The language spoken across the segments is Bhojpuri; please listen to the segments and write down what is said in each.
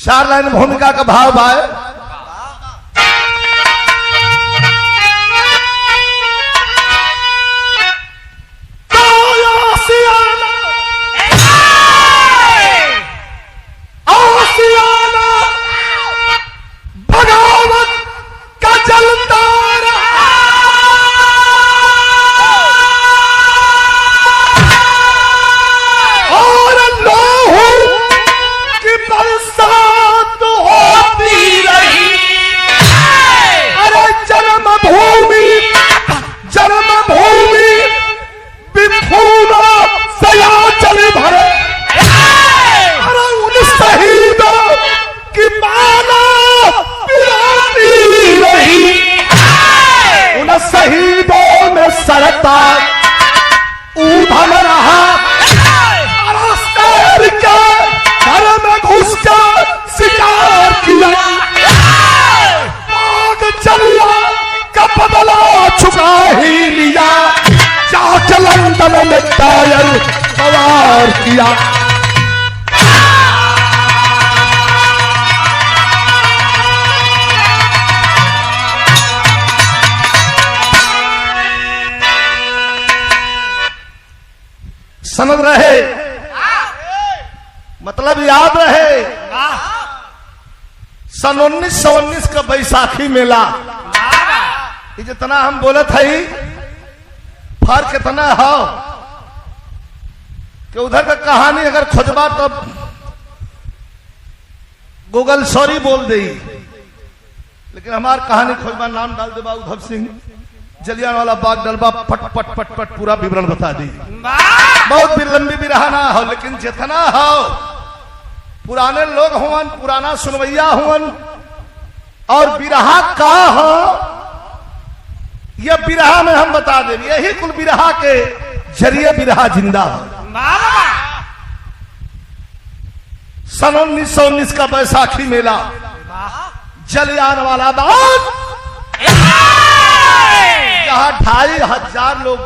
4 लाइन भूमिका का भाव भाई। बगावत का जलता और लोहू की बरसात होती रही। अरे जन्मभूमि बिखूना सयाचल भरे। अरे उन शहीदों की माला पिराती रही। उन शहीदों में सरता ऊधम रहा। शेर के घर में घुसकर शिकार किया। आग जलिया का बदला चुका ही लिया। जाके लंदन में टायर सवार किया। समझ रहे, मतलब याद रहे। सन 1919 का बैसाखी मेला, ये जितना हम बोले थे फर्क इतना है कि उधर का कहानी अगर खोजबा तो गूगल सॉरी बोल दे, लेकिन हमार कहानी खोजबा नाम डाल देबा उधम सिंह जलियांवाला बाग डलबा पट पट पट पट पूरा विवरण बता दी। बहुत भी लंबी भी रहा ना हो, लेकिन जितना हो पुराने लोग हुवन, पुराना सुनवैया हुवन, और बिरहा का हो यह बिरहा में हम बता दें। यही कुल बिरहा के जरिए बिरहा जिंदा हो। सन 1919 का बैसाखी मेला जलियांवाला बाग, जहां 2500 लोग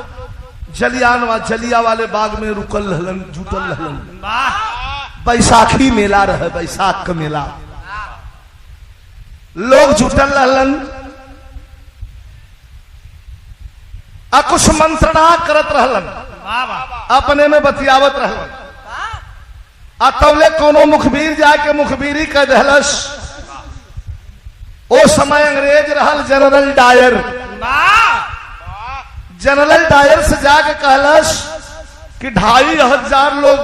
जलिया वाले बाग में रुकल रहलन, जुटल रहलन। बैसाखी मेला रहे, बैसाख का मेला, लोग जुटल रहलन। आ कुछ मंत्रणा करत रहलन, अपने में बतियावत रहलन। आ तौले कोनो मुखबिर जाके मुखबिरी कह दहलस। ओ समय अंग्रेज रहल जनरल डायर। जनरल डायर से जाके कहलस कि 2500 लोग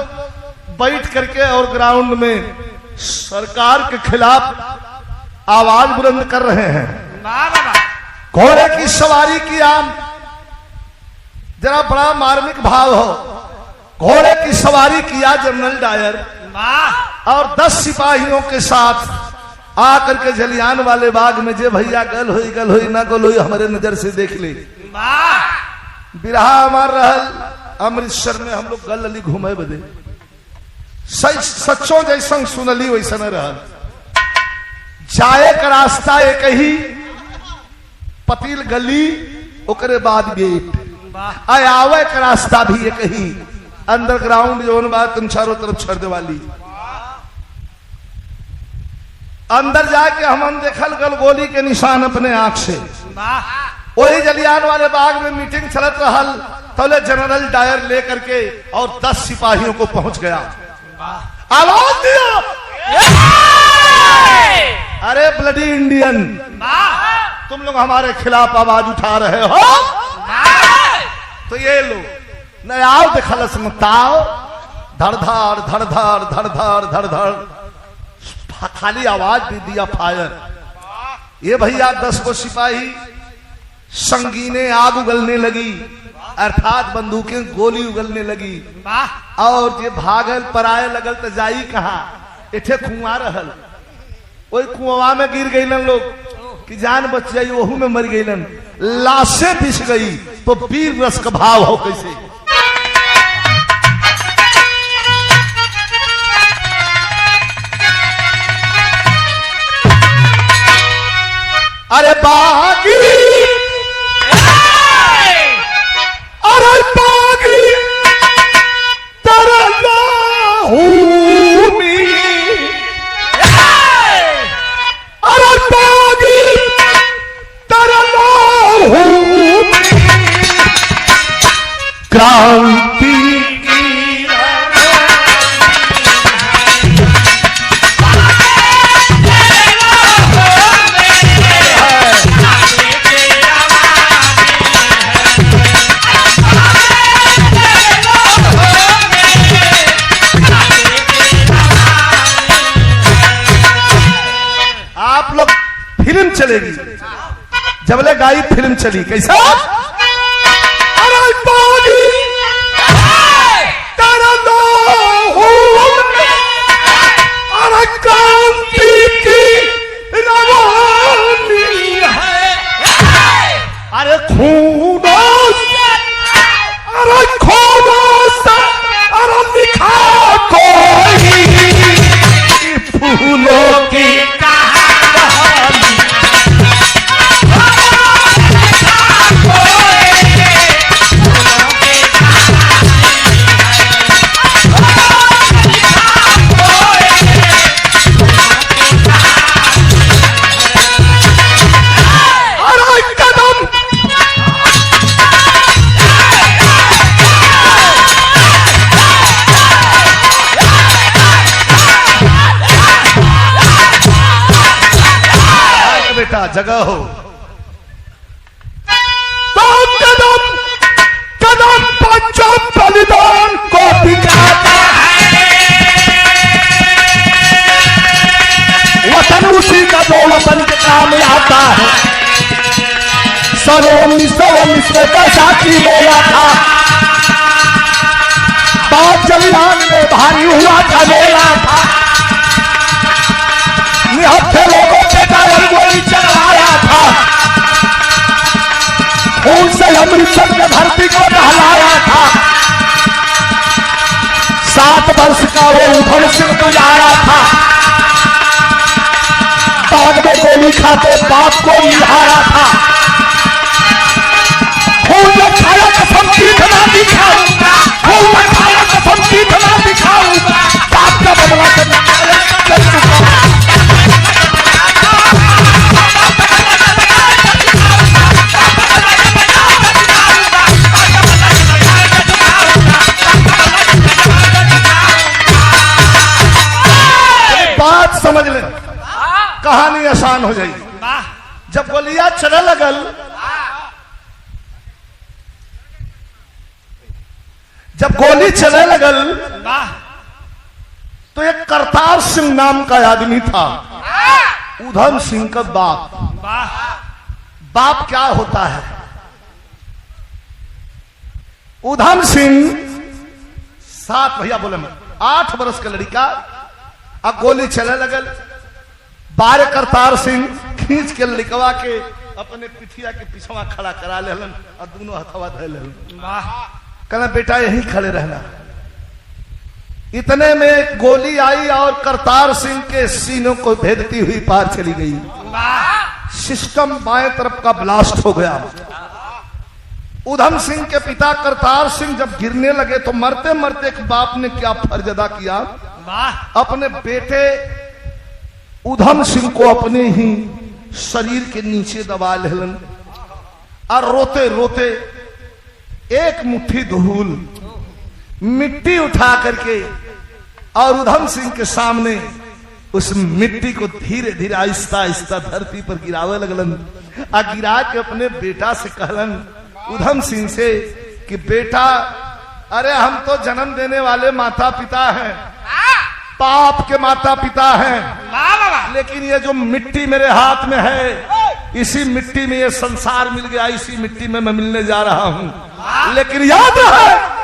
बैठ करके और ग्राउंड में सरकार के खिलाफ आवाज बुलंद कर रहे हैं। घोड़े की सवारी किया, जरा बड़ा मार्मिक भाव हो। घोड़े की सवारी किया जनरल डायर और 10 सिपाहियों के साथ आकर के जलियान वाले बाग में, जे भैया गल होई ना गल होई हमारे नजर से देख ले। बिरहा हमार रहल अमृतसर में, हम लोग गल अली घूमे बदे सच्चों जैसा सुनली वैसा न रहल। जाए का रास्ता एक ही, पतील गली ओकरे बाद गेट, आवे का रास्ता भी एक ही, अंडरग्राउंड जोन बात तुम चारों तरफ छड़ दे वाली। अंदर जाके हम देखल गल गोली के निशान अपने आंख से। वही जलियान वाले बाग में मीटिंग चलत रहल, तौले जनरल डायर लेकर के और 10 सिपाहियों को पहुंच गया। आवाज दिया, अरे ब्लडी इंडियन, तुम लोग हमारे खिलाफ आवाज उठा रहे हो, तो ये लो न आओ देखलस मताओ, धड़धाड़ धड़धाड़ धड़धाड़ धड़धाड़, खाली आवाज भी दिया फायर। ये भैया 10 को सिपाही संगीने आग उगलने लगी, अर्थात बंदूकें गोली उगलने लगी। और ये भागल पराए लगल तो जाई कहा, इथे कुआं रहल, वही कुआं में गिर गई लोग कि जान बच जाई, वहू में मर गई। लाशें बिछ गई तो वीर रस का भाव हो कैसे। अरे बागी, अरे बागी तेरा लाहूनी, क्रांति आप लोग फिल्म चलेगी, जबले गाई फिल्म चली कैसा? अरे बागी तेरा नाम अरे क्रांति की रवानी है। अरे खूनों से अरे खूनों से अरे लिखा कोई फूलों की बेटा जगह हो तो कदम कदम पंचम बलिदान को दिखाता है। वतन उसी का जो वतन के काम आता है। 1919 में बैसाखी मेला था, बात जलियान में भारी हुआ था मेला था। निहत्थे लोगों के कारण गोली चलाया था, खून से अमृतसर के धरती को नहलाया था। 7 वर्ष का वो उधम सिंह गुजारा था, बाद में गोली खाते बाप को निहारा था। खून में खाया कसम पीठ ना दिखाऊंगा, खून में खाया कसम पीठ ना दिखाऊंगा, बाप का बदला करना चल चुका। बात समझ ले, कहानी आसान हो जाएगी। जब गोलियां चले लगल, जब गोली चले लगल तो एक करतार सिंह नाम का आदमी था, उधम सिंह का बाप। बाप क्या होता है? उधम सिंह 7 भैया बोले मैं 8 वर्ष का लड़का, अब गोली चले लगल। 12 करतार सिंह खींच के लड़कवा के अपने पिठिया के पिछवा खड़ा करा लेलन और दोनों हथवा धर लेलन। कहना बेटा यहीं खड़े रहना। इतने में गोली आई और करतार सिंह के सीनों को भेदती हुई पार चली गई। सिस्टम बाएं तरफ का ब्लास्ट हो गया। उधम सिंह के पिता करतार सिंह जब गिरने लगे तो मरते मरते एक बाप ने क्या फर्ज अदा किया, अपने बेटे उधम सिंह को अपने ही शरीर के नीचे दबा लेलन और रोते रोते एक मुट्ठी धूल मिट्टी उठा करके और उधम सिंह के सामने उस मिट्टी को धीरे धीरे आहिस्ता आहिस्ता धरती पर गिरावे लगलन। आ गिरा के अपने बेटा से कहलन, उधम सिंह से कि बेटा, अरे हम तो जन्म देने वाले माता पिता हैं, पाप के माता पिता हैं, लेकिन ये जो मिट्टी मेरे हाथ में है, इसी मिट्टी में ये संसार मिल गया, इसी मिट्टी में मैं मिलने जा रहा हूं। लेकिन याद रहे,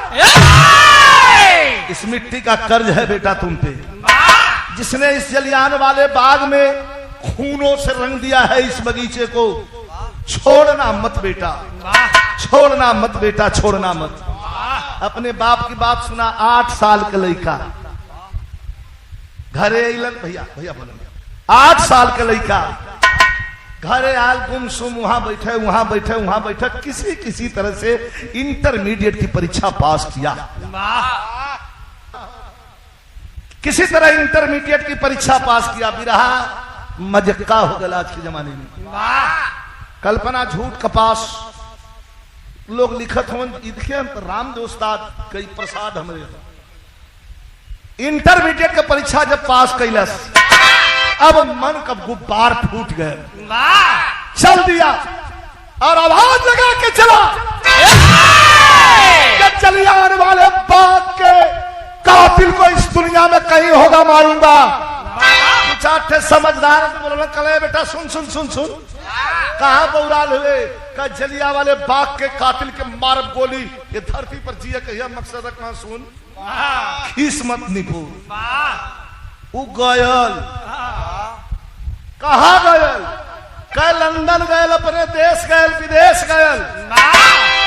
इस मिट्टी का कर्ज है बेटा तुम पे। जिसने इस जलियान वाले बाग में खूनों से रंग दिया है इस बगीचे को, छोड़ना मत बेटा, छोड़ना मत बेटा, छोड़ना मत। अपने बाप की बात सुना। 8 साल का लड़का घरे अलन, भैया भैया बोले, 8 साल का लड़का घरे आल, गुमसुम वहां बैठे वहां बैठे वहां बैठे, किसी किसी तरह से इंटरमीडिएट की परीक्षा पास किया। किसी तरह इंटरमीडिएट की परीक्षा पास किया। बिरहा मजक्का हो गया आज के जमाने में। कल्पना झूठ कपास लोग लिखत हों देखिए तो रामदेव उस्ताद कई प्रसाद हमरे इंटरमीडिएट का परीक्षा जब पास कैलस अब मन का गुब्बार फूट गए चल दिया और आवाज लगा के चला चलिए आने वाले बात के कातिल को इस दुनिया में कहीं होगा मारूंगा। चाटे समझदार बोला कले बेटा सुन सुन सुन सुन कहा बौराल हुए का जलिया वाले बाग के कातिल के मारब गोली ये धरती पर जिया कहिया मकसद रखना सुन किस्मत निपुर गयल कहा गयल कल लंदन गयल अपने देश गयल विदेश गयल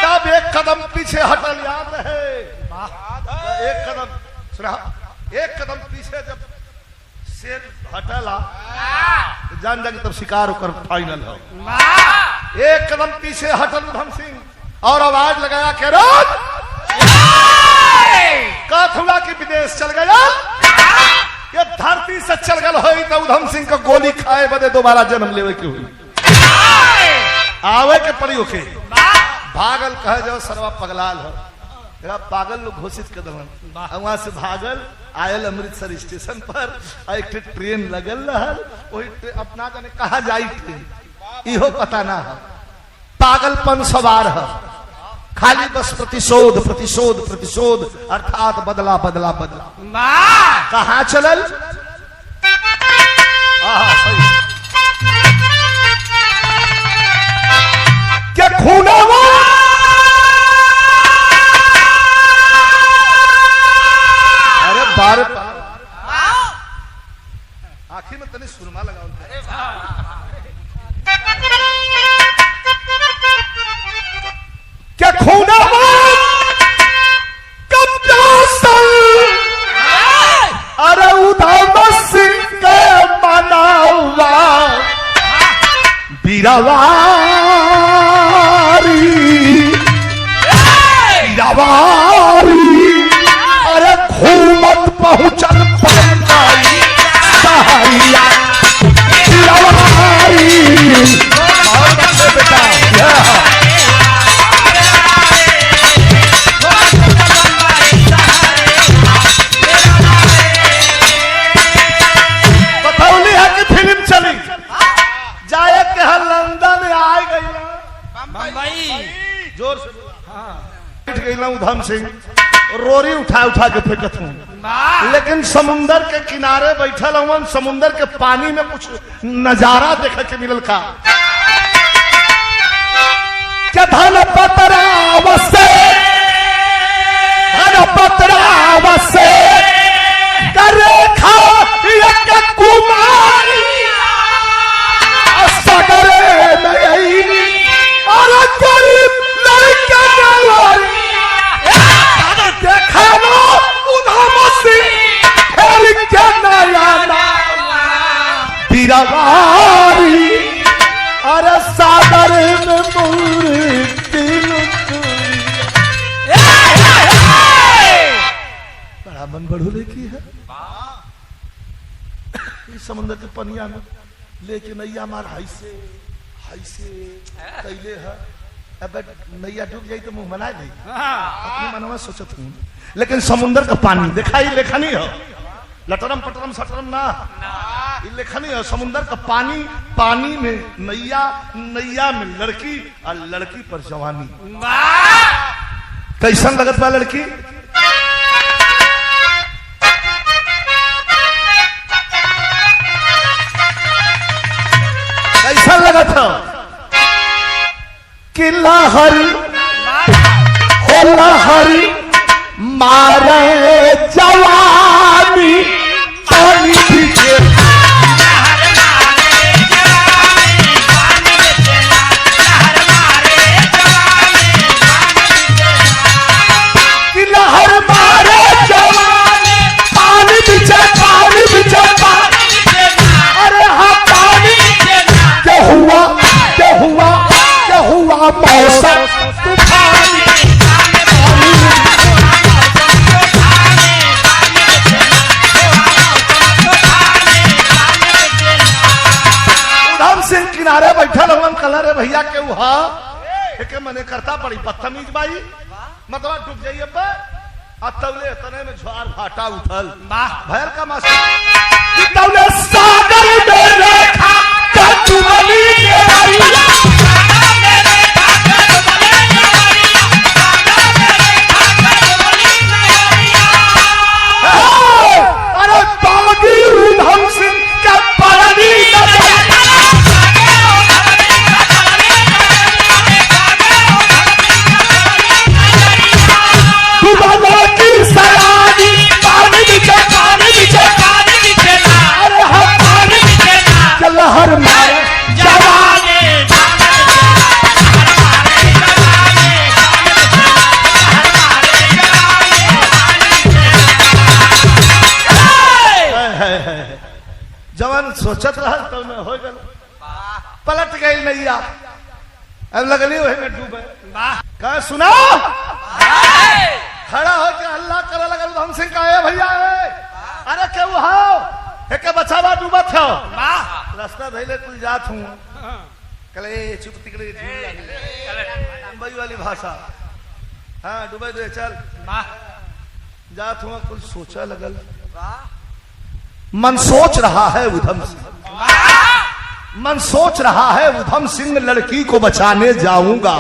तब एक कदम पीछे हटल याद रहे एक कदम सुना एक कदम पीछे जब शेर हटला तो जान जाके तब शिकार होकर फाइनल हो एक कदम पीछे हटल उधम सिंह और आवाज लगाया के रोज काथुआ के विदेश चल गया ये धरती से चल गल हो तो उधम सिंह का गोली खाए बदे दोबारा जन्म लेवे की हुई आवे के पड़ी ओके भागल कहे जाओ सर्वा पगलाल हो पागल लोग घोषित कर दलन वहां से भागल आयल अमृतसर स्टेशन पर एक ट्रेन लगल रहल वही अपना जाने कहा जाई ट्रेन इहो पता ना है पागलपन सवार है खाली बस प्रतिशोध प्रतिशोध प्रतिशोध अर्थात बदला बदला बदला कहा चलल सही क्या खूना अरे बार आखिर में तने सुरमा लगाओ क्या खूना अरे उधम सिंह के मनावा बीरावारी अरे घूमत पहुंचल पंचाई सहारिया बतौली है कि फिल्म चली जाए के लंदन आ गई बम्बई जोर से बैठ गई उधम सिंह रोरी उठा उठा के फेंकत हूँ लेकिन समुंदर के किनारे बैठल हूँ समुंदर के पानी में कुछ नजारा देखे के मिलल का क्या धन पतरावसे रेखा कुमारी सगरे नयनी और गरीब लड़के देखा लो उधम सिंह खेल के नया बीरावारी अरे सागर में मूर्ति बड़ा मन बढ़ोले की है इस समुद्र के पनिया में लेके नैया मार हाई से कैले है अब नैया डूब जाई तो मुंह मना नहीं अपने मन में सोचत हूँ लेकिन समुद्र का पानी देखा ही लेखनी हो लटरम पटरम सटरम ना ये लेखनी हो समुद्र का पानी पानी में नैया में लड़की और लड़की पर जवानी कैसन लगत बा लड़की कैसा लगा था कि लहरी हो लहरी मारे जवानी पानी पीछे कि लहर मारे जवानी पानी पीछे अरे हाँ पानी क्या हुआ मौसम तूफानी उधम सिंह किनारे बैठल हवन कलर भैया के वहा एक मने करता पड़ी बदतमीज बाई मतलब डूब जाइए पे तवले तने में ज्वार भाटा उठल भैर का मास्टर तवले सागर में रेखा कटुमली के आइया अरे बागी उधम सिंह का परनी लहर मारे जवाने जवान सोचत रहा तो मैं हो गल पलट गई नैया अब लगली वही में डूबे कहा सुना खड़ा हो के हल्ला करे लगल हम सिंह का भैया अरे क्या वो एक बचावा डूबत हो रास्ता धैले कुल जात हूँ कले चुप तिकड़े मुंबई वाली भाषा हाँ डूबे दे चल जात हूँ कुल सोचा लगल मन सोच रहा है उधम सिंह मन सोच रहा है उधम सिंह लड़की को बचाने जाऊंगा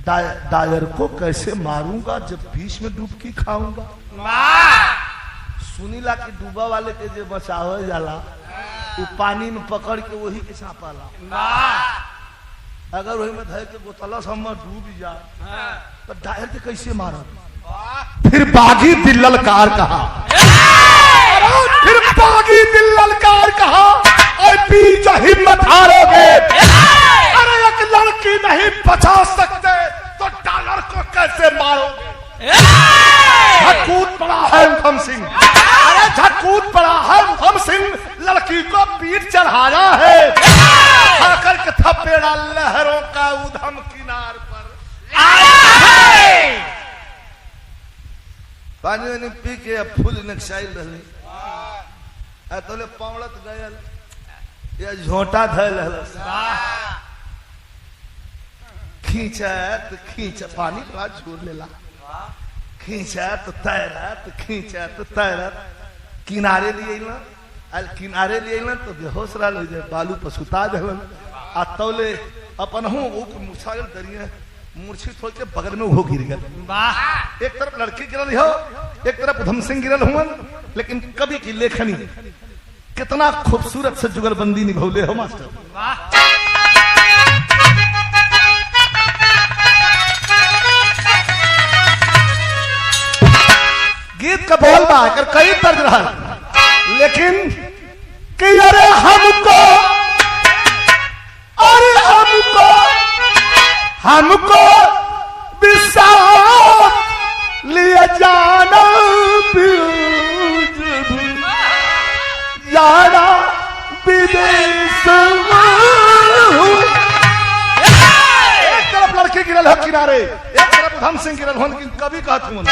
डायर को कैसे मारूंगा जब बीच में डुबकी खाऊंगा सुनीला की डूबा वाले के जो बचाव जाला वो पानी में पकड़ के वही के छापाला अगर वही में धर के बोतलस हम डूब जा तो डायर के कैसे मारा फिर बागी दिल ललकार कहा फिर बागी दिल ललकार कहा और बीच हिम्मत हारोगे अरे एक लड़की नहीं बचा सकते तो डॉलर को कैसे मारोगे झकूत पड़ा है उधम सिंह अरे झकूत पड़ा है उधम सिंह लड़की को पीठ चढ़ाया है खाकर के थपेड़ा लहरों का उधम किनार पर आया है पानी वानी पी के फूल नक्शाइल रहे तोले पौड़त गयल या झोंटा धल खींचत खींच पानी का छोड़ लेला खींचत तैरत खींचत तैरत किनारे लिए ना किनारे लिए ना तो बेहोश रहा ले बालू पर सुता देलन आ तौले अपन हूँ वो मुछाल दरिया मूर्छित होके बगल में वो गिर गए एक तरफ लड़की गिरल हो एक तरफ उधम सिंह गिरल हुआ लेकिन कवि की लेखनी कितना खूबसूरत से जुगलबंदी निभौले हो मास्टर गीत का बोल बा कर कई तर्ज रहा लेकिन कि अरे हमको विसाख लिए जाना जाना विदेश एक तरफ लड़के गिरल हो किनारे एक तरफ उधम सिंह गिरल हो लेकिन कभी कहत हूं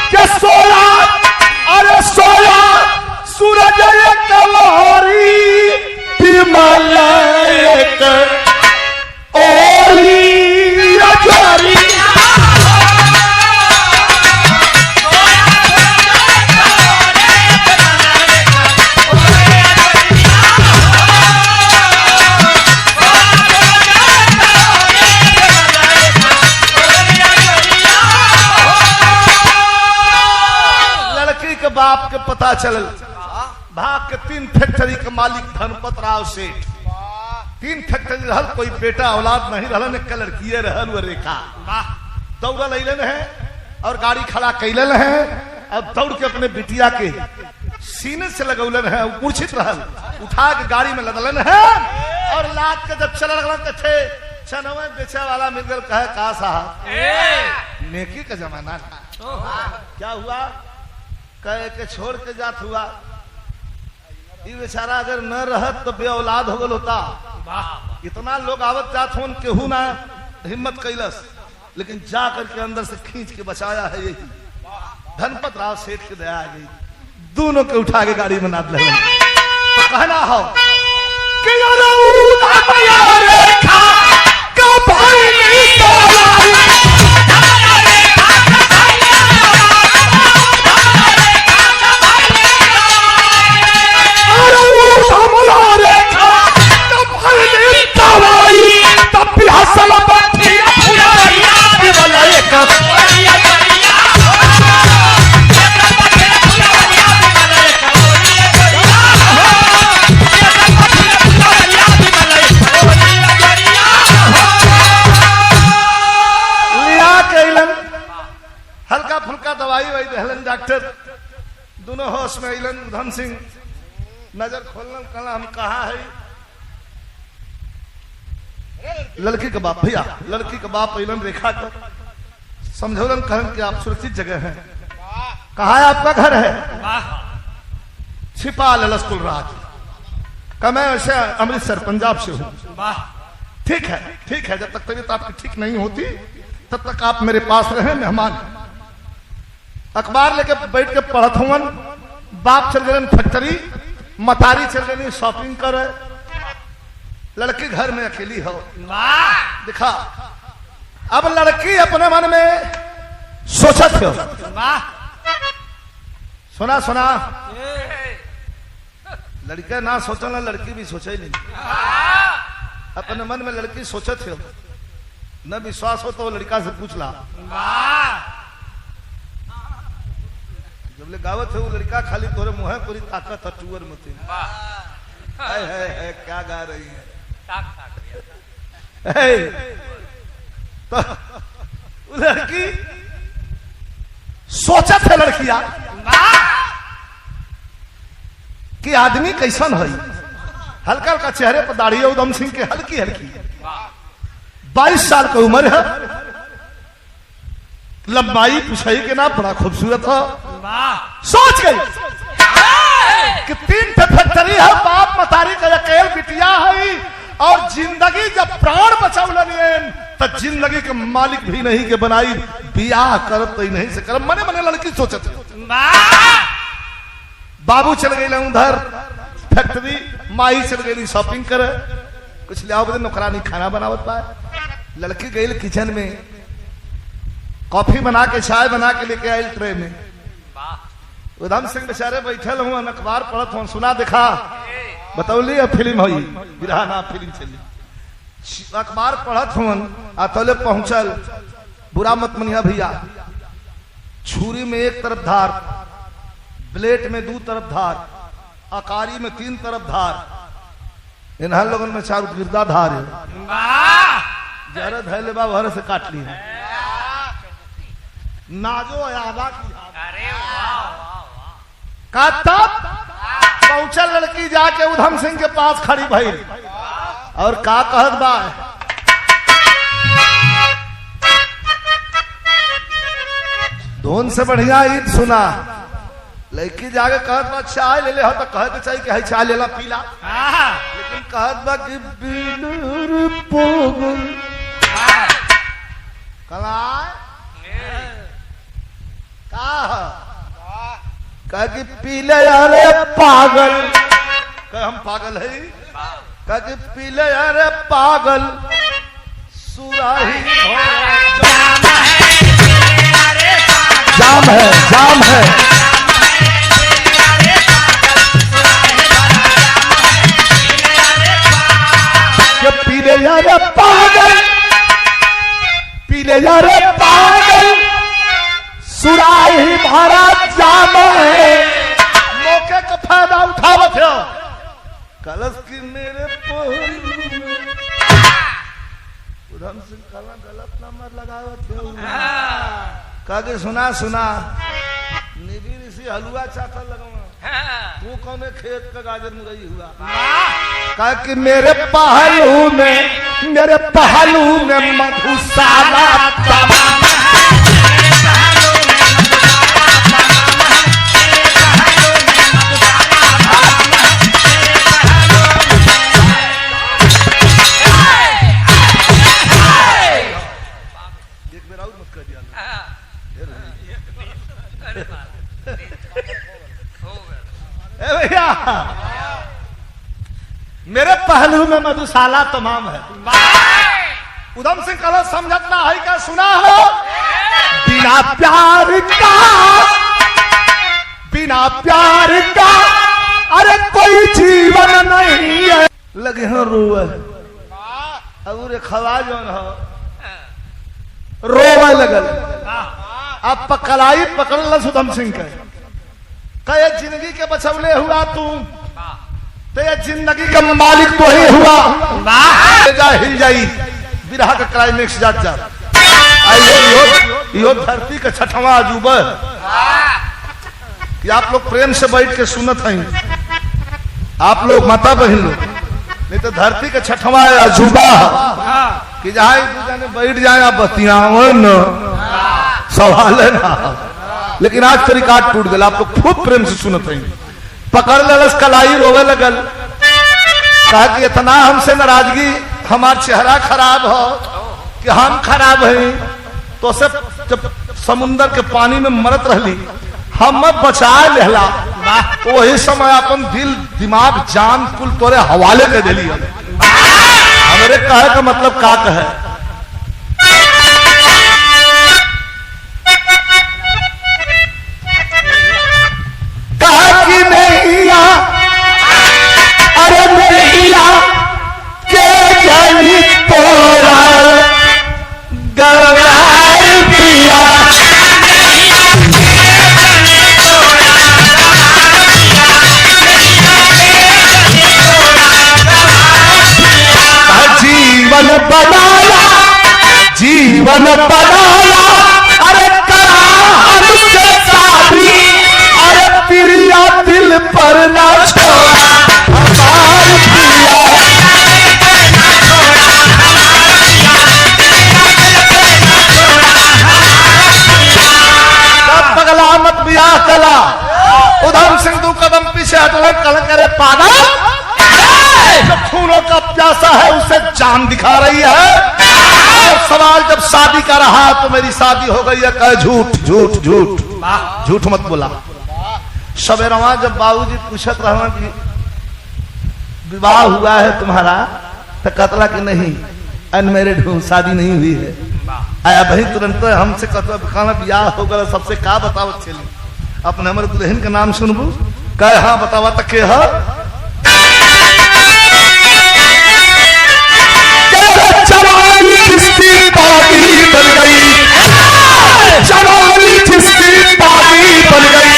क्या सोया अरे सोया सूरज कवारी हिमालय ओली अजवारी लड़की के बाप के पता चलल भाग के 3 फैक्ट्री के मालिक धनपत राव सेठ 3 फैक्ट्री रहल कोई बेटा औलाद नहीं रहल एक लड़की रहल वो रेखा दौड़ा लैलन है और गाड़ी खड़ा कैलन है अब दौड़ के अपने बिटिया के सीने से लगौलन है मूर्छित रहल उठा के गाड़ी में लदलन है और लाद के जब चल लगलन थे चनवे बेचे वाला मिल गल कहे का साहब नेकी का जमाना था क्या हुआ कहे के छोड़ के जात हुआ ये बेचारा अगर न रहत तो बे औलाद हो गल होता इतना लोग आवत जात हो केहू ना हिम्मत कैलस लेकिन जा करके अंदर से खींच के बचाया है यही धनपत राव सेठ की दया आ गई दोनों के उठा के गाड़ी में नाद लगे तो कहना हो कि कमला रेखा का भइली तबाही। अरे वो कमला रेखा का भइली तबाही। तब भी हसल बतिया फुलाइया केवल एक हल्का फुल्का दवाई वही दहलन डॉक्टर दोनों होश में अलन। उधम सिंह नजर खोलन कहला हम कहा है लड़की का बाप भैया लड़की का बाप अलन रेखा को समझौलन कहन कि आप सुरक्षित जगह हैं। कहा है आपका घर है? छिपा ललसकुल राज का मैं वैसे अमृतसर पंजाब से हूँ। ठीक है जब तक तबीयत आपकी ठीक नहीं होती तब तक आप मेरे पास रहे मेहमान। अखबार लेके बैठ के पढ़त हुआ। बाप चल गए फैक्ट्री मतारी चल गई शॉपिंग कर। लड़की घर में अकेली हो दिखा। अब लड़की अपने मन में सोचत हो सुना लड़का ना सोचना लड़की भी सोचे नहीं। अपने मन में लड़की सोचत हो न विश्वास हो तो लड़का से पूछ ला। जब ले गावत है वो लड़का खाली तोरे मुँह पूरी ताकत टूअर मत है क्या गा रही है तो लड़की सोचत है लड़किया कि आदमी कैसन है। हल्का हल्का चेहरे पर दाढ़ी है उधम सिंह के हल्की 22 साल की उम्र है। लंबाई पुछाई के ना बड़ा खूबसूरत है। सोच गई कि 3 फैक्ट्री है बाप मतारी का अकेल बिटिया है और जिंदगी जब प्राण बचावलन तो जिंदगी के मालिक भी नहीं के बनाई बियाह कर तो नहीं से कर मने मने लड़की सोचत। बाबू चल गए उधर फैक्ट्री माई चल गई शॉपिंग कर कुछ ले आओ नौकरानी खाना बनावत पाए। लड़की गई किचन में कॉफी बना के चाय बना के लेके आई ट्रे में। उधम सिंह बेचारे बैठल हुआ अखबार पढ़त हुआ सुना देखा बतौली फिल्म हुई बिरहाना फिल्म चली। अखबार पढ़त हुआ अतौले पहुंचल बुरा मत मनिया भैया। छुरी में 1 तरफ धार ब्लेड में 2 तरफ धार अकारी में 3 तरफ धार इन लोगों में 4 गिरदा धार है। जरा धैले बाबा हर से काट ली है नाजो आदा की। का तब पहुंचल लड़की जाके उधम सिंह के पास खड़ी भई और का कहत बा धुन से बढ़िया ईद सुना। लड़की जाके कहत बा चाय ले ले हो तो कहे के चाहिए कि चाय लेला पीला। लेकिन कहत बा कि बिलुर पोगल कलाय कह कि पीले अरे पागल कह हम पागल है कह कि पीले अरे पागल सुराही जाम है पीले अरे पागल सुराही भरा जाम है। मौके का फायदा उठावत हो कलश की मेरे उधम सिंह कला गलत नंबर लगावत हो कहे सुना निबी ऋषि हलुआ चाटा लगावा तू कौन खेत का गाजर मुरई हुआ कहा कि मेरे पहलू में मधुशाला तमाम मेरे पहलू में मधुशाला तमाम है। उधम सिंह कल समझतना है क्या सुना हो? बिना प्यार का, बिना प्यार का अरे कोई जीवन नहीं है। लगे हैं रोवे अरे खवा जो रोवे लगल। अब पकलाई पकड़ ल उधम सिंह के कहे जिंदगी के बचौले हुआ तू, तो ये जिंदगी का मालिक तो ही हुआ। जा हिल जाई विरह का क्लाइमेक्स जात जा यो धरती का छठवां अजूबा कि आप लोग प्रेम से बैठ के सुनत हैं, आप लोग माता बहन लोग, नहीं तो धरती का छठवां अजूबा कि जहां एक दूसरे ने बैठ जाए आप बतियावन सवाल है ना। लेकिन आज तो रिकॉर्ड टूट गया, आप लोग खूब प्रेम से सुनत हैं। पकड़ ललस कलाई रोवे लगल, कहा कि इतना हमसे नाराजगी, हमार चेहरा खराब हो कि हम खराब हैं, तो सब जब समुंदर के पानी में मरत रहली हम बचा लेला, तो वही समय अपन दिल दिमाग जान कुल तोरे हवाले कर दिली। हमारे कहे का मतलब का कहे कि नैया अरे नैया के जानी तोरा गवार पिया जीवन बनाया, जीवन बनाया अरे करा हमसे शादी, अरे प्रिया दिल पर ना छोड़ा हमार पिया। तब पगला मत ब्याह कला। उधम सिंह दो कदम पीछे हटले कल करे पागल, जब खूनों का प्यासा है उसे जान दिखा रही है। और सवाल जब शादी का रहा तो मेरी शादी हो गई है, कहे झूठ झूठ झूठ झूठ मत बोला। सवेरवा जब बाबूजी पूछत रहा कि विवाह हुआ है तुम्हारा, तो कतला कि नहीं अनमेरिड हूँ, शादी नहीं हुई है। आया भाई तुरंत हमसे कहना ब्याह हो गया, सबसे का बताओ चली अपने हमारे दुल्हन का नाम सुनबू, कहे हाँ बतावा तक के है। जवानी जिसकी बागी बन गई, जवानी जिसकी बागी बन गई,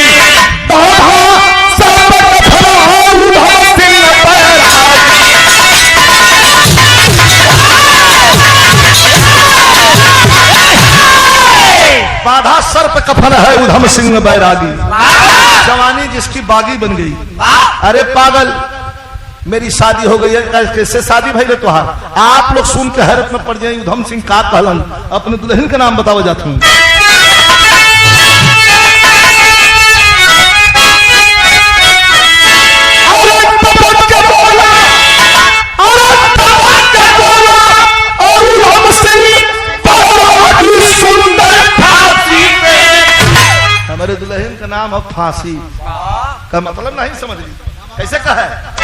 बाधा सर पे कफन है उधम सिंह बैरागी, जवानी जिसकी बागी बन गई। अरे पागल मेरी शादी हो गई है, कैसे शादी भाई रे तुहार? आप लोग सुन के हैरत में पड़ जाए। उधम सिंह का कहलन अपने दुल्हन का नाम बताओ जाता हूँ। हमारे दुल्हन का नाम है फांसी, का मतलब नहीं समझ ली कैसे कहा है?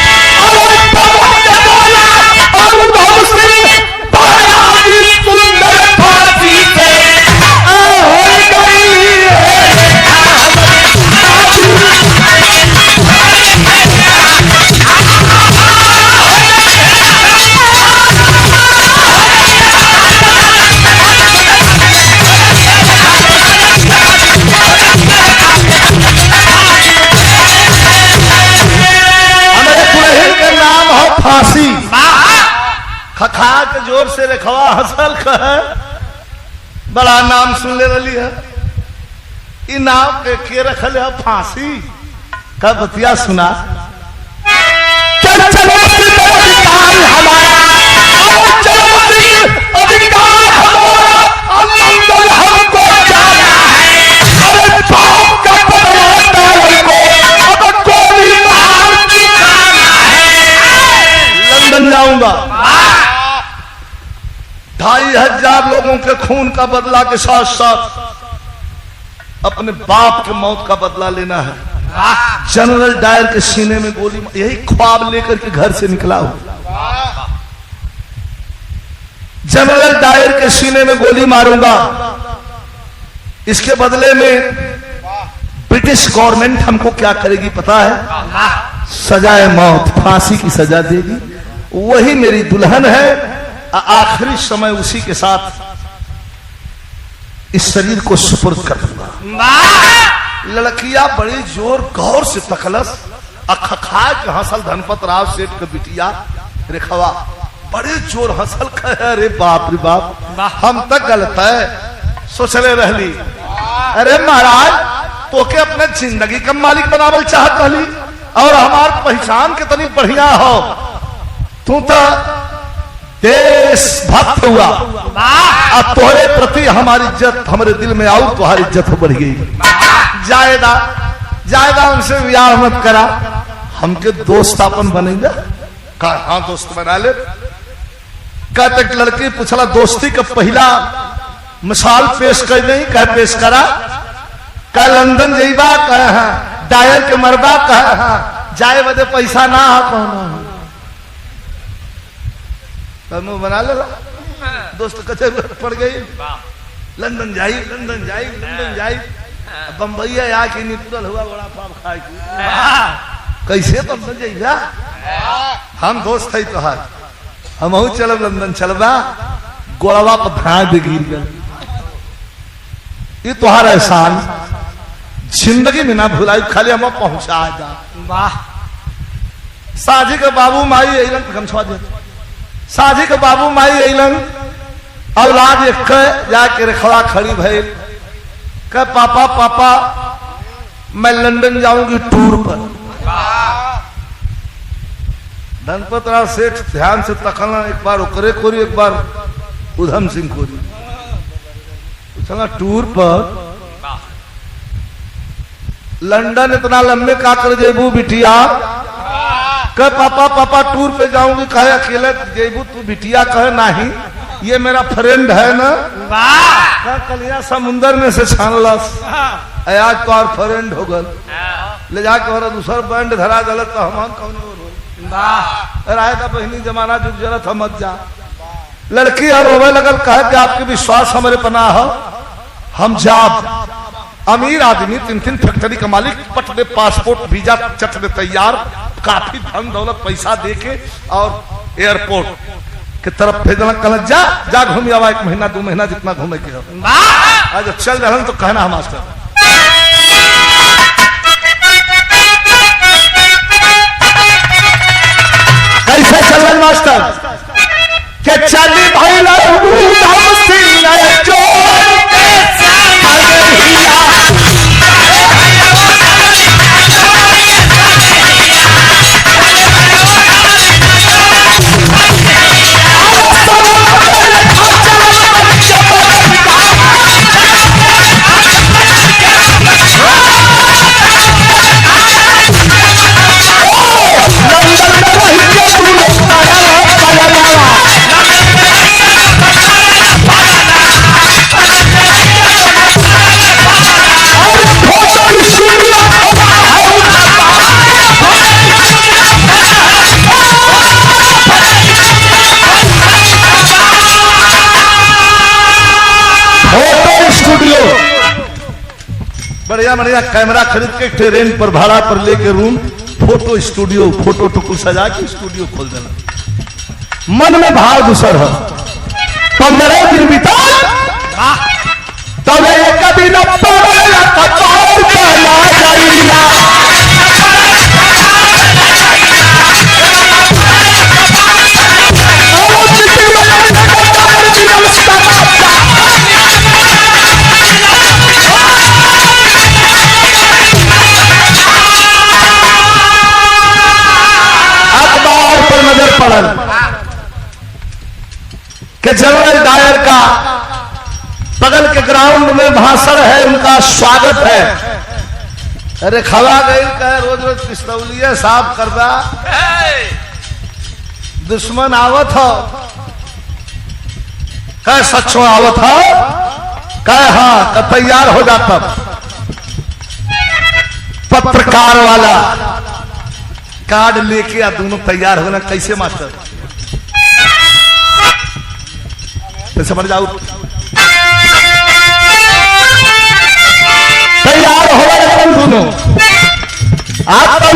फांसी खखा के जोर से रखवा हसल कहे, बड़ा नाम सुन ले रही है। इ नाम के रखल है फांसी का बतिया सुना। लंदन जाऊंगा, 2500 लोगों के खून का बदला के साथ साथ अपने बाप के मौत का बदला लेना है। जनरल डायर के सीने में गोली, यही ख्वाब लेकर के घर से निकला हूं। जनरल डायर के सीने में गोली मारूंगा, इसके बदले में ब्रिटिश गवर्नमेंट हमको क्या करेगी पता है? सजाए मौत, फांसी की सजा देगी। वही मेरी दुल्हन है, आखिरी समय उसी के साथ इस शरीर को सुपुर्द कर दूंगा। लड़किया बड़ी जोर गौर से तकलस, अखखा के हंसल धनपत राव सेठ के बिटिया रेखवा बड़े जोर हंसल कहे, अरे बाप रे बाप, हम तक गलत है सोचले रहली। अरे महाराज, तो के अपने जिंदगी का मालिक बनावल चाहत रहली और हमार पहचान के तनी बढ़िया हो, तू तो देशभक्त हुआ, अब तोहरे प्रति हमारी इज्जत हमारे दिल में आओ, तुम्हारी इज्जत बढ़ गई। जायदा जायदा उनसे विवाह मत करा, हमके दोस्त अपन बनेगा। कहा हाँ दोस्त बना ले। कहते लड़की पूछला दोस्ती का पहला मिसाल पेश कर नहीं, कह पेश करा। कह लंदन जईबा, कह हाँ। डायर के मरबा, कह हाँ। जाए बदे पैसा ना हा कहना, मुंह बना ले। दोस्त कचे पड़ गई, लंदन जाई लंदन जाई लंदन जाई, बम्बई आके निकल हुआ बड़ा पाप खाए की। कैसे लंदन जाइबा? हम दोस्त है तोहार, हम चलब लंदन चलबा, गोड़वा पर धार दे गिर गए। ये तोहार एहसान जिंदगी में ना भुलाई, खाली हम पहुंचा जा। साझी के बाबू माई अलन, गमछवा दे। साझी के बाबू माई अलन, औलाद एक जाके रेखवा खड़ी भइल। कह पापा पापा मैं लंदन जाऊंगी टूर पर। धनपत राव सेठ ध्यान से तकलना, एक बार ओकरे कोरी, एक बार उधम सिंह कोरी। पूछला टूर पर लंदन इतना लंबे का कर जेबू बिटिया? कह पापा पापा टूर पे जाऊंगी। कहे अकेले जेबू तू? बिटिया कहे नहीं, ये मेरा फ्रेंड है ना। कलिया समुंदर में से छानलस, आज तो और फ्रेंड हो गल, ले जाके और दूसर बैंड धरा गलत तो हम कौन हो राय का पहली जमाना जुग जरत हम मत जा। लड़की और रोवे लगल, कहे कि आपके विश्वास हमारे पना हो, हम जाब। अमीर आदमी 3-3 फैक्ट्री का मालिक, पट दे पासपोर्ट वीजा चट दे तैयार, काफी धन दौलत पैसा दे के और एयरपोर्ट के तरफ भेजना। कल जा जा घूम आवा, 1 महीना 2 महीना जितना घूमे के हो। आज चल रहे तो कहना मास्टर कैसे चल मास्टर के चली भाई बढ़िया बढ़िया कैमरा खरीद के ट्रेन पर भाड़ा पर लेके रूम, फोटो स्टूडियो, फोटो टुकू सजा के स्टूडियो खोल देना। मन में भाव दूसर है तो मेरे दिन बिता तब कभी न कि जनरल डायर का बगल के ग्राउंड में भाषण है, उनका स्वागत है। अरे खवा गई कह रोज रोज पिस्तौलिया साफ करदा, दुश्मन आवत हो कह सचो आवत हो कह हाँ तैयार हो जाता। पत्रकार वाला कार्ड लेके आ दोनों तैयार हो गए। कैसे मास्टर तो समझ जाओ, तैयार हो गए दोनों। आप तो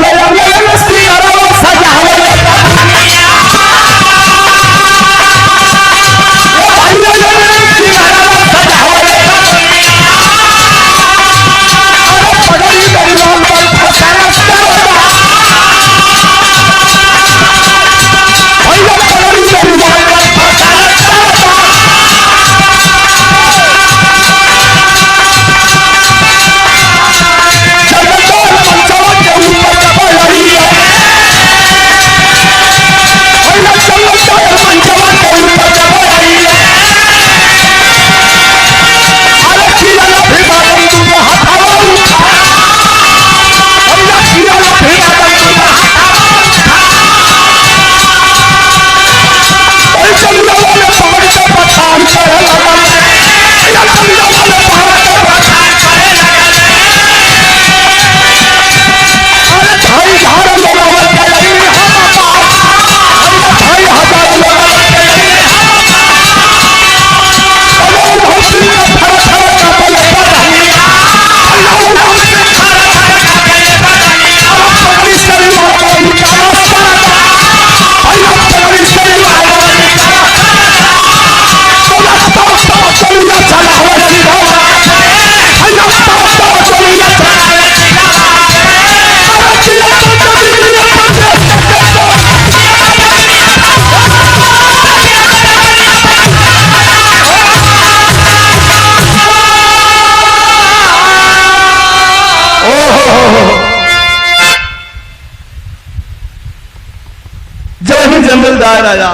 जनरल डायर आया,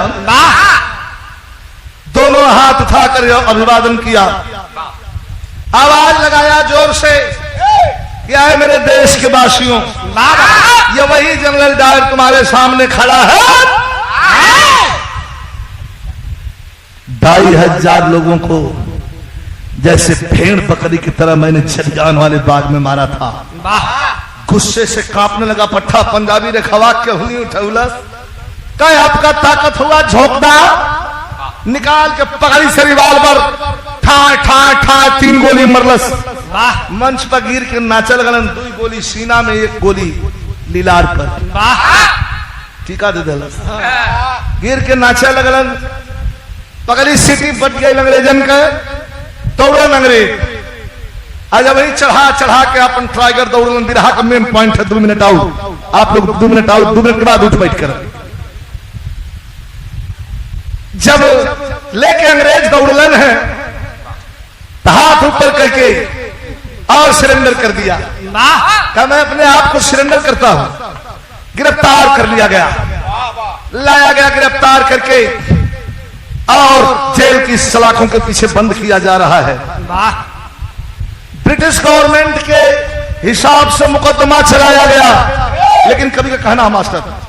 दोनों हाथ उठाकर अभिवादन किया, आवाज लगाया जोर से, क्या है मेरे देश के वासियों, ये वही जनरल डायर तुम्हारे सामने खड़ा है। 2500 लोगों को जैसे भेड़ बकरी की तरह मैंने जलियान वाले बाग में मारा था। गुस्से से कांपने लगा पट्टा पंजाबी रे खवा के हुनी उठौलस, कहे आपका ताकत हुआ झोंकदा, निकाल के पगड़ी से रिवाल्वर ठा ठा ठा 3 गोली मरलस। मंच पर गिर के नाचल गलन, 2 गोली सीना में, 1 गोली लीलार पर, टीका दे दिलस। गिर के नाचे लगलन, पगड़ी सीटी बट गई अंग्रेजन के, दौड़न अंग्रेज। आज वही चढ़ा चढ़ा के अपन ट्राइगर दौड़न, बिरहा का मेन पॉइंट है 2 मिनट आउट, आप लोग 2 मिनट आउट, 2 मिनट के बाद उठ बैठ कर। जब लेके अंग्रेज दौड़लन है तो हाथ ऊपर करके और सरेंडर कर दिया, क्या मैं अपने आप को सरेंडर करता हूं। गिरफ्तार कर लिया गया, लाया गया गिरफ्तार करके और जेल की सलाखों के पीछे बंद किया जा रहा है। ब्रिटिश गवर्नमेंट के हिसाब से मुकदमा चलाया गया, लेकिन कभी का कहना मास्टर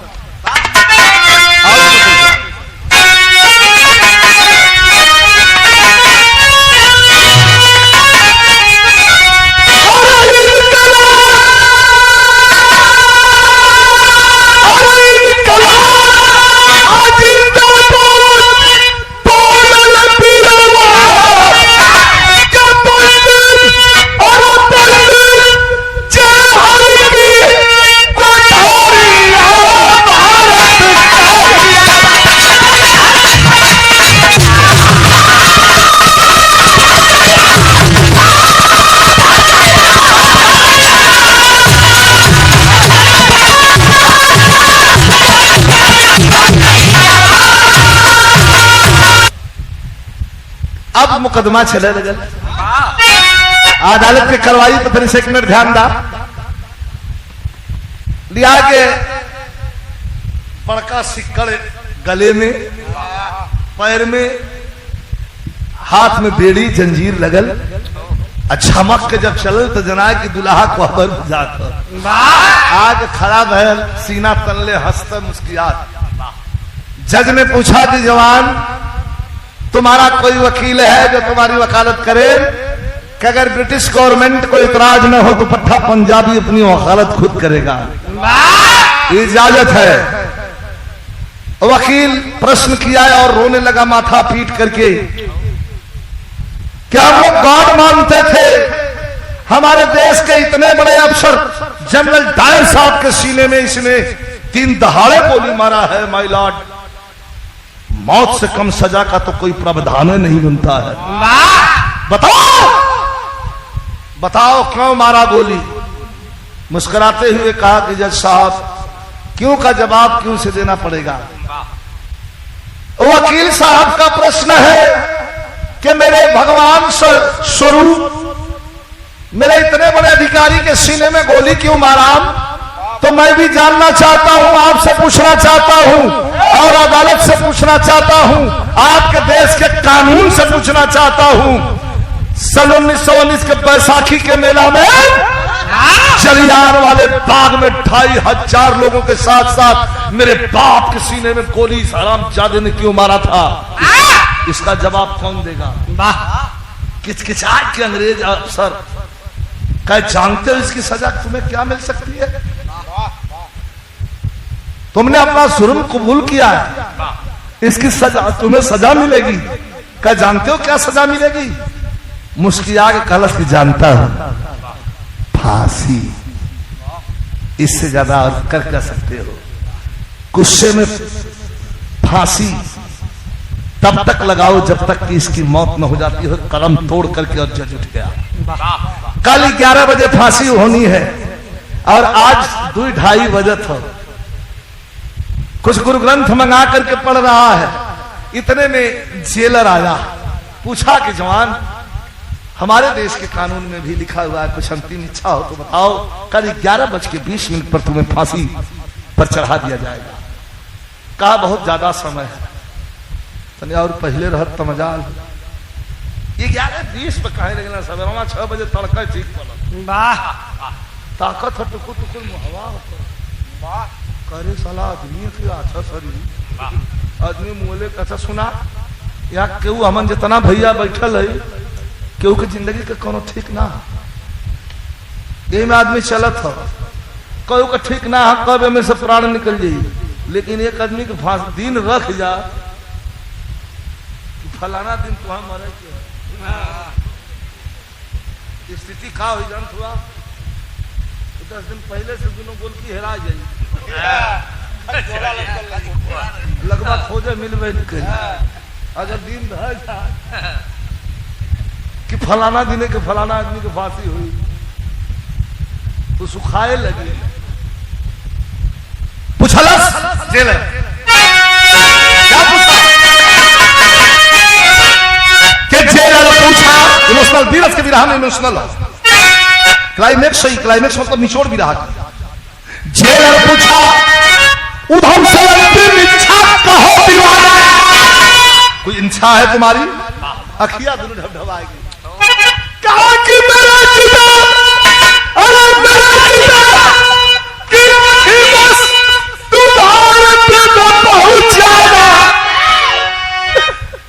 अब मुकदमा चले लगल, अदालत की कार्रवाई पर फिर 1 मिनट ध्यान दा। लिया के बड़का सिक्कड़ गले में, पैर में, हाथ में बेड़ी जंजीर लगल, झमक के जब चलल तो जना कि दुल्हा को खबर जाकर आग खड़ा भयल, सीना तनले हंसता मुस्कियात। जज ने पूछा कि जवान तुम्हारा कोई वकील है जो तुम्हारी वकालत करे? कि अगर ब्रिटिश गवर्नमेंट को इतराज न हो तो पट्टा पंजाबी अपनी वकालत खुद करेगा, इजाजत है। वकील प्रश्न किया और रोने लगा माथा पीट करके। क्या हम लोग गॉड मानते थे? हमारे देश के इतने बड़े अफसर जनरल डायर साहब के सीने में इसने 3 दहाड़े गोली मारा है माय लॉर्ड। मौत से कम सजा का तो कोई प्रावधान नहीं बनता है। बताओ बताओ क्यों मारा गोली? मुस्कुराते हुए कहा कि जज साहब क्यों का जवाब क्यों से देना पड़ेगा। वकील साहब का प्रश्न है कि मेरे भगवान स्वरूप मेरे इतने बड़े अधिकारी के सीने में गोली क्यों मारा? तो मैं भी जानना चाहता हूं, आपसे पूछना चाहता हूं और अदालत से पूछना चाहता हूं, आपके देश के कानून से पूछना चाहता हूं। सन 1919 के बैसाखी के मेला में चलियार वाले बाग में 2500 लोगों के साथ साथ मेरे बाप के सीने में गोली हरामजादे ने क्यों मारा था? इसका जवाब कौन देगा? किचकिचा के अंग्रेज अफसर क्या जानते हो इसकी सजा तुम्हें क्या मिल सकती है? तुमने अपना जुर्म कबूल किया है, इसकी सजा तुम्हें सजा मिलेगी। क्या जानते हो क्या सजा मिलेगी? मुस्किया के कलश की जानता हूं, फांसी। इससे ज्यादा और कर सकते हो? गुस्से में फांसी तब तक लगाओ जब तक कि इसकी मौत न हो जाती हो। कलम तोड़ करके और जज उठ गया। कल 11 बजे फांसी होनी है और आज 2-2:30 बजे था। कुछ गुरु ग्रंथ मंगा करके पढ़ रहा है। इतने में जेलर आया, पूछा कि जवान हमारे देश के कानून में भी लिखा हुआ है कुछ अंतिम इच्छा हो तो बताओ। कल 11:20 पर तुम्हें फांसी पर चढ़ा दिया जाएगा। कहा बहुत ज्यादा समय है तने और पहले रहत तमजाल। ये 11:20 पे कहे लगना सवेरा 6 बजे तड़का ठीक पड़ा। ताकत है टुकुर टुकुर हवा करे साला आदमी के अच्छा शरीर आदमी मोले अच्छा सुना या केहू हमन जितना भैया बैठल है केहू के जिंदगी के कोनो ठीक ना। यही में आदमी चलत हो, केहू के ठीक ना है कब में से प्राण निकल जाई। लेकिन एक आदमी के फांस दिन रख जा फलाना दिन तुहा मरे के स्थिति का हो जान हुआ 10 दिन पहले से दोनों बोल की हेरा जाई लगभग खोजे मिलवे निकल। अगर दिन रह जा कि फलाना दिन के फलाना आदमी के फांसी हुई तो सुखाए लगी। पूछलस जेलर क्या पूछा? जेलर पूछा इमोशनल धीरज के विरह में इमोशनल क्लाइमेक्स सही क्लाइमेक्स मतलब निचोड़ भी रहा। जेलर पूछा उधम से अंतिम इच्छा कहो दीवाना। कोई इच्छा है तुम्हारी? अखिया दोनों ढबढबाएगी। कहा कि मेरा पिता अरे मेरा पिता कि बस तुम्हारे पिता पहुंच जाएगा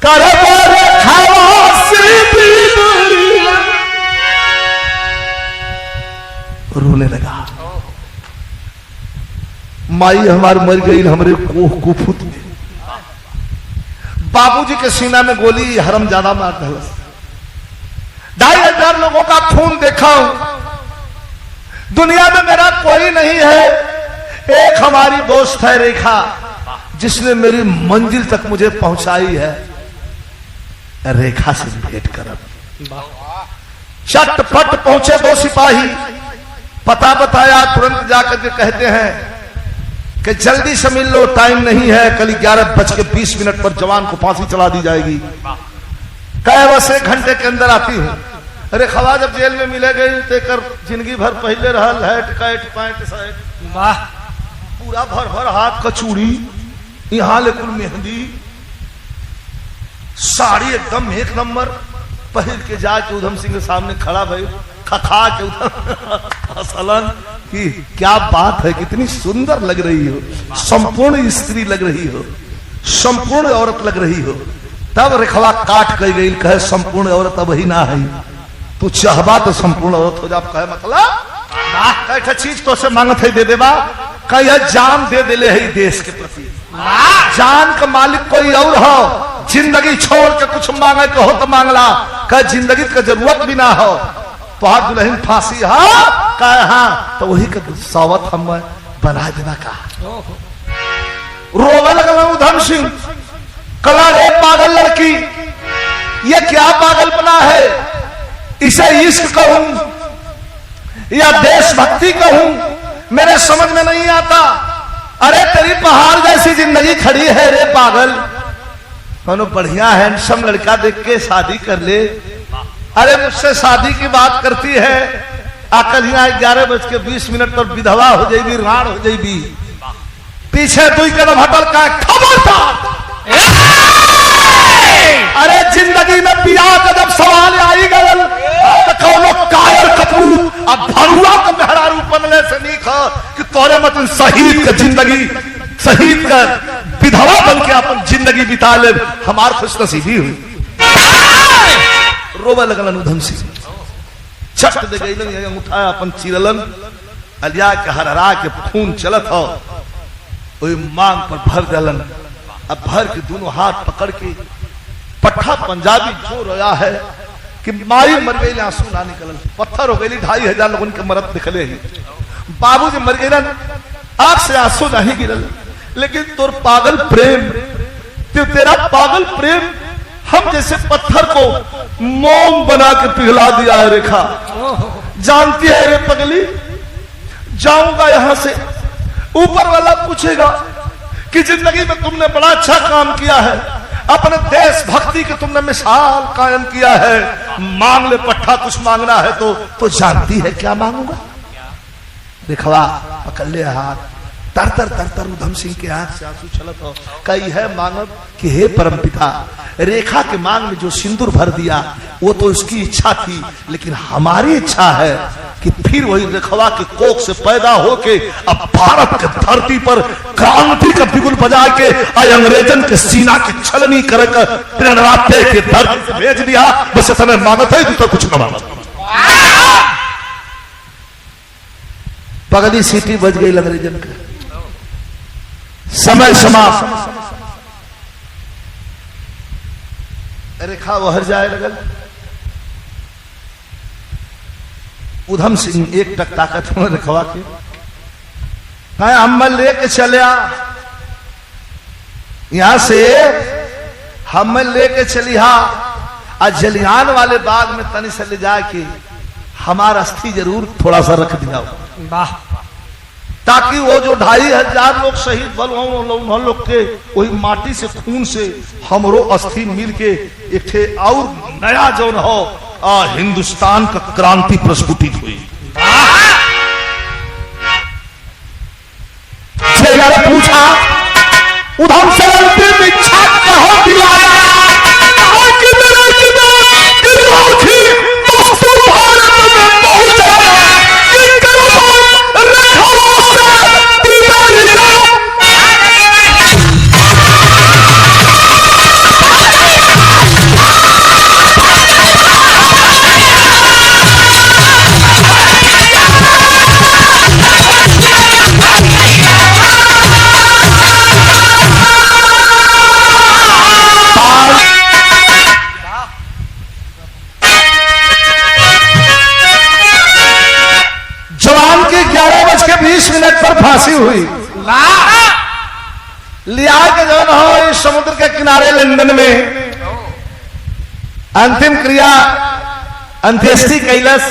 कर रोने लगा। माई हमारी मर गई हमरे कोह कुफुत में। बाबूजी के सीना में गोली हरम ज्यादा मार दिया। 2500 लोगों का खून देखा हूं। दुनिया में मेरा कोई नहीं है, एक हमारी दोस्त है रेखा जिसने मेरी मंजिल तक मुझे पहुंचाई है। रेखा से भेंट कर चटपट पहुंचे 2 सिपाही, पता बताया, तुरंत जाकर के कहते हैं कि जल्दी से मिल लो, टाइम नहीं है, कल 11:20 पर जवान को फांसी चढ़ा दी जाएगी। कहे बस 1 घंटे के अंदर आती हूं। अरे खवा जब जेल में मिले गई तो जिंदगी भर पहले रहल है टिकट पैंट शर्ट वाह पूरा भर भर हाथ का चूड़ी, यहाँ ले कुल मेहंदी, साड़ी एकदम 1 नंबर पहन के जाके उधम सिंह के सामने खड़ा भाई खखा के उधम कि क्या बात है, कितनी सुंदर लग रही हो, संपूर्ण स्त्री लग रही हो, संपूर्ण औरत लग रही हो। तब रेखवा काट कर गई, कहे संपूर्ण औरत अब ही ना है, तू तू चाहबा तो संपूर्ण औरत हो जा। कहे मतलब कैसा चीज तो से मांगत है दे देबा। कह जान दे दिले है देश के प्रति। जान का मालिक कोई और हो। जिंदगी छोड़ के कुछ मांगे के हो तो मांगला। कह जिंदगी का जरूरत भी ना हो तो हाथ दुल्हन फांसी हाँ कहे हाँ तो वही का सावत हम बना देना का। रोवे लगा उधम सिंह कला रे पागल लड़की ये क्या पागलपना है। इसे इश्क कहूं या देशभक्ति कहूं मेरे समझ में नहीं आता। अरे तेरी पहाड़ जैसी जिंदगी खड़ी है रे पागल। कौनो बढ़िया हैंडसम लड़का देख के शादी कर ले। अरे मुझसे शादी की बात करती है आकल यहाँ 11:20 पर विधवा हो जाएगी राण हो जाएगी। पीछे 2 कदम हटल का खबरदार। अरे जिंदगी में पिया का जब सवाल आई गल तो कौनो कायर कपूर अब भरुआ का मेहरारू बनने से नहीं खा कि तोरे मतलब शहीद का जिंदगी शहीद का विधवा बन के अपन जिंदगी बिता ले। हमार खुश नसीबी हुई। रोवे लगलन उधम सिंह छट दे गई उठाया अपन चिरलन अलिया के हरहरा के खून चलत हो वही मांग पर भर दलन। अब भर के दोनों हाथ पकड़ के पट्ठा पंजाबी जो रोया है कि माई मर गई आंसू ना निकल। पत्थर हो गई 2500 लोगों के मरद निकले ही। बाबू जी मर गए आंख से आंसू नहीं गिरल लेकिन तोर पागल प्रेम तेरा पागल प्रेम हम जैसे पत्थर को मोम बना के पिघला दिया है। रेखा जानती है रे पगली जाऊंगा यहां से ऊपर वाला पूछेगा कि जिंदगी में तुमने बड़ा अच्छा काम किया है। अपने देशभक्ति के तुमने मिसाल कायम किया है। मांग ले पट्टा कुछ मांगना है तो जानती है क्या मांगूंगा। देखवा पकड़ ले हाथ तर तर तर तर उधम सिंह के आंख से आंसू छलक हो। कई है मांगब कि हे परमपिता रेखा के मांग में जो सिंदूर भर दिया वो तो उसकी इच्छा थी लेकिन हमारी इच्छा है कि फिर वही रेखवा के कोख से पैदा होके अब भारत के धरती पर क्रांति का बिगुल बजा के अंग्रेजन के सीना की छलनी कर प्रणराते के धरती से भेज दिया। बस समय मांगत है तो कुछ न मांगत। पगली सीटी बज गई अंग्रेजन का समय समाप्त। रेखा वहर जाए लगल। उधम सिंह एक टक ताकत में रेखवा के हम लेके चलिया यहां से हम लेके चलिया आज जलियान वाले बाग में तनी से ले जाके हमारा अस्थि जरूर थोड़ा सा रख दिया वाह ताकि वो जो 2500 लोग शहीद बल उन लोग के वही माटी से खून से हमरो अस्थि मिल के एक थे और नया जो हो हिंदुस्तान का क्रांति प्रस्फुटित हुई। पूछा उधम से अंतिम इच्छा कहो दिलाया फांसी हुई लिया के जो हो इस समुद्र के किनारे लंदन में अंतिम क्रिया अंत्येष्टि कैलस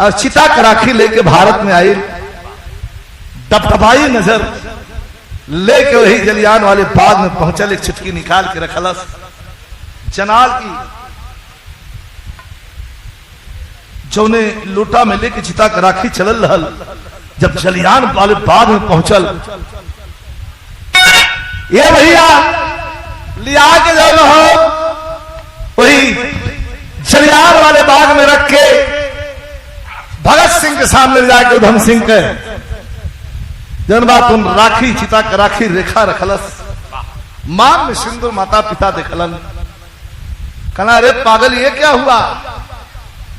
और चिता कराखी लेके भारत में आई। दबदबाई नजर लेके वही जलियान वाले बाग में पहुंचल एक चुटकी निकाल के रखलस जनाल की जौने लोटा में लेके चिता कराखी चलल रहल। जब जलियान वाले बाग में पहुंचल ये भैया लिया के जो हो वही जलियान वाले बाग में रख के भगत सिंह के सामने ले जाके उधम सिंह के जन बात तुम राखी चिता का राखी रेखा रखलस मांग में सिंदूर माता पिता देखलन कहना अरे पागल ये क्या हुआ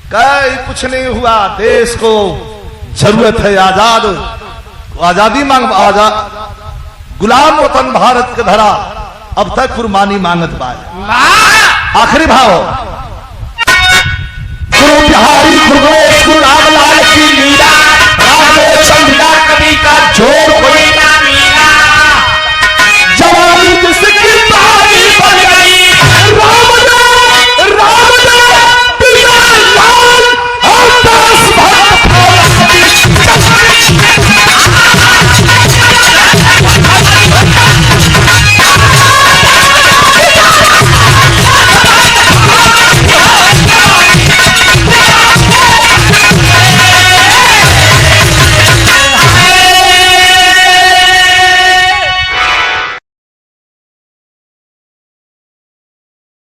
कहीं कुछ नहीं हुआ, देश को जरूरत है आजाद, आजादी मांग, आजाद गुलाम वतन भारत के धरा अब तक कुर्बानी मांगत बाज। आखिरी भाव गुरु बिहारी गुरु रामलाल की लीला